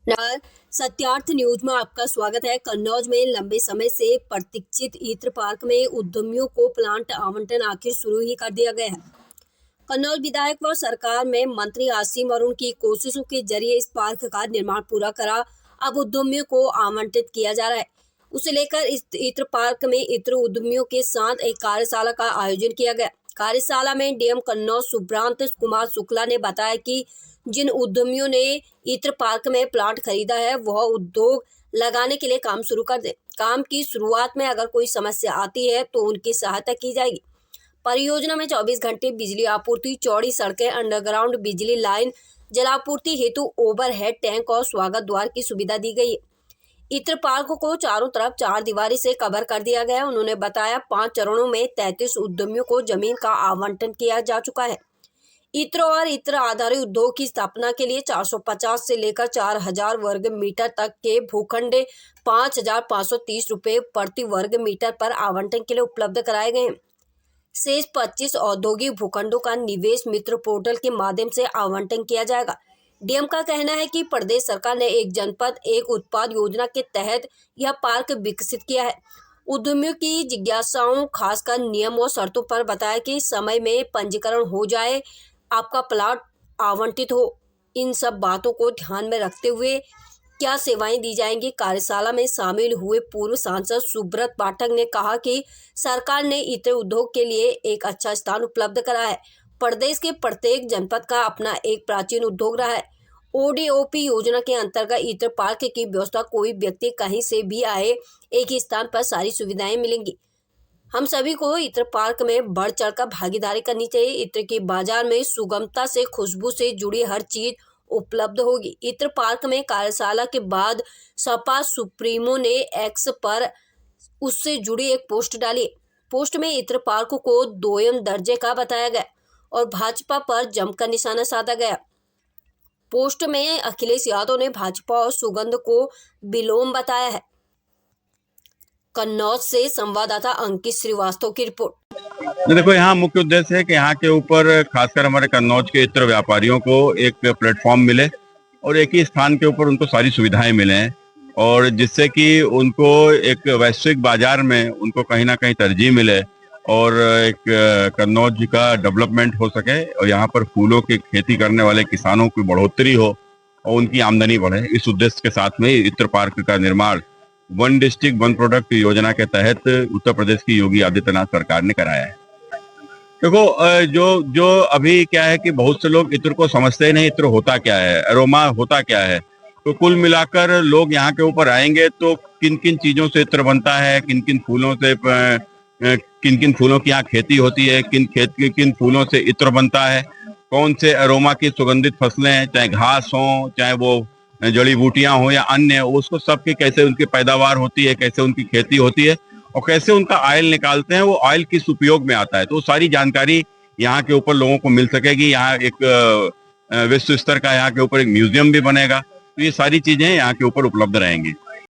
नमस्कार, सत्यार्थ न्यूज में आपका स्वागत है। कन्नौज में लंबे समय से प्रतीक्षित इत्र पार्क में उद्यमियों को प्लांट आवंटन आखिर शुरू ही कर दिया गया है। कन्नौज विधायक व सरकार में मंत्री आसिम अरुण की कोशिशों के जरिए इस पार्क का निर्माण पूरा करा अब उद्यमियों को आवंटित किया जा रहा है। उसे लेकर इस इत्र पार्क में इत्र उद्यमियों के साथ एक कार्यशाला का आयोजन किया गया। कार्यशाला में डीएम कन्नौज सुब्रांत कुमार शुक्ला ने बताया कि जिन उद्यमियों ने इत्र पार्क में प्लांट खरीदा है वह उद्योग लगाने के लिए काम शुरू कर दे। काम की शुरुआत में अगर कोई समस्या आती है तो उनकी सहायता की जाएगी। परियोजना में 24 घंटे बिजली आपूर्ति, चौड़ी सड़कें, अंडरग्राउंड बिजली लाइन, जलापूर्ति हेतु ओवरहेड टैंक और स्वागत द्वार की सुविधा दी गई है। इत्र पार्क को चारों तरफ 4 दीवारी से कवर कर दिया गया है। उन्होंने बताया 5 चरणों में 33 उद्यमियों को जमीन का आवंटन किया जा चुका है। इत्र और इत्र आधारित उद्योग की स्थापना के लिए 450 से लेकर 4000 वर्ग मीटर तक के भूखंड 5530 रुपये प्रति वर्ग मीटर पर आवंटन के लिए उपलब्ध कराए गए हैं। शेष 25 औद्योगिक भूखंडों का निवेश मित्र पोर्टल के माध्यम से आवंटन किया जाएगा। डीएम का कहना है कि प्रदेश सरकार ने एक जनपद एक उत्पाद योजना के तहत यह पार्क विकसित किया है। उद्यमियों की जिज्ञासाओं खासकर नियम और शर्तों पर बताया कि समय में पंजीकरण हो जाए, आपका प्लाट आवंटित हो, इन सब बातों को ध्यान में रखते हुए क्या सेवाएं दी जाएंगी। कार्यशाला में शामिल हुए पूर्व सांसद सुब्रत पाठक ने कहा कि सरकार ने इत्र उद्योग के लिए एक अच्छा स्थान उपलब्ध करा है। प्रदेश के प्रत्येक जनपद का अपना एक प्राचीन उद्योग रहा है। ओडीओपी योजना के अंतर्गत इत्र पार्क की व्यवस्था कोई व्यक्ति कहीं से भी आए, एक ही स्थान पर सारी सुविधाएं मिलेंगी। हम सभी को इत्र पार्क में बढ़ चढ़कर भागीदारी करनी चाहिए। इत्र के बाजार में सुगमता से खुशबू से जुड़ी हर चीज उपलब्ध होगी। इत्र पार्क में कार्यशाला के बाद सपा सुप्रीमो ने एक्स पर उससे जुड़ी एक पोस्ट डाली। पोस्ट में इत्र पार्क को दोयम दर्जे का बताया गया और भाजपा पर जमकर निशाना साधा गया। पोस्ट में अखिलेश यादव ने भाजपा और सुगंध को विलोम बताया है। कन्नौज से संवाददाता अंकित श्रीवास्तव की रिपोर्ट। देखो, यहाँ मुख्य उद्देश्य है कि यहाँ के ऊपर खासकर हमारे कन्नौज के इत्र व्यापारियों को एक प्लेटफॉर्म मिले और एक ही स्थान के ऊपर उनको सारी सुविधाएं मिले और जिससे कि उनको एक वैश्विक बाजार में उनको कहीं ना कहीं तरजीह मिले और एक कन्नौज का डेवलपमेंट हो सके और यहाँ पर फूलों की खेती करने वाले किसानों की बढ़ोतरी हो और उनकी आमदनी बढ़े। इस उद्देश्य के साथ में इत्र पार्क का निर्माण वन डिस्ट्रिक्ट वन प्रोडक्ट योजना के तहत उत्तर प्रदेश की योगी आदित्यनाथ सरकार ने कराया है। देखो, जो अभी क्या है कि बहुत से लोग इत्र को समझते ही नहीं, इत्र होता क्या है, अरोमा होता क्या है। तो कुल मिलाकर लोग यहाँ के ऊपर आएंगे तो किन किन चीजों से इत्र बनता है, किन किन फूलों की यहाँ खेती होती है, किन फूलों से इत्र बनता है, कौन से अरोमा की सुगंधित फसलें हैं, चाहे घास हो, चाहे वो जड़ी बूटियां हो या अन्य, उसको सबकी कैसे उनकी पैदावार होती है, कैसे उनकी खेती होती है और कैसे उनका ऑयल निकालते हैं, वो ऑयल किस उपयोग में आता है। तो सारी जानकारी यहाँ के ऊपर लोगों को मिल सकेगी। यहाँ एक विश्व स्तर का यहाँ के ऊपर एक म्यूजियम भी बनेगा। तो ये सारी चीजें यहाँ के ऊपर उपलब्ध रहेंगी।